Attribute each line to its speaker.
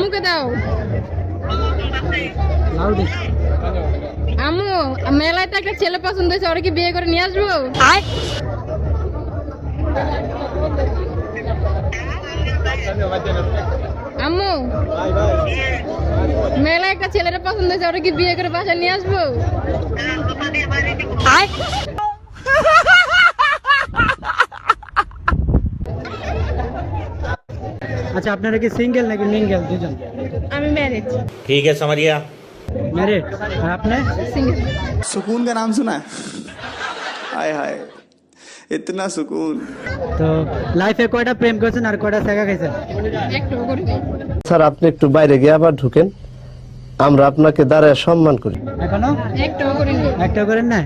Speaker 1: আম্মুকে দাও। আম্মু, মেলায় তো একটা ছেলে পছন্দ হয়েছে, ওরা কি বিয়ে করে নিয়ে আসবো? আম্মু, মেলায় একটা ছেলেটা পছন্দ হয়েছে, ওরা কি বিয়ে করে বাসায় নিয়ে আসবো?
Speaker 2: আচ্ছা, আপনারা কি সিঙ্গেল নাকি মিঙ্গেল দুজন?
Speaker 1: আমি ম্যারেজ।
Speaker 3: ठीक है समझ गया।
Speaker 2: ম্যারিড? আর আপনি?
Speaker 1: সিঙ্গেল।
Speaker 4: सुकून का नाम सुना है? हाय हाय इतना सुकून।
Speaker 2: তো লাইফে কয়টা প্রেম করেছেন আর কয়টা ছেঁকা খাইছেন?
Speaker 1: একটু করে
Speaker 5: স্যার আপনি একটু বাইরে গিয়ে আবার ঢুকেন, আমরা আপনাকে দাঁড়ায় সম্মান করি।
Speaker 2: এখনো
Speaker 1: একটু করে
Speaker 2: একটা করেন না?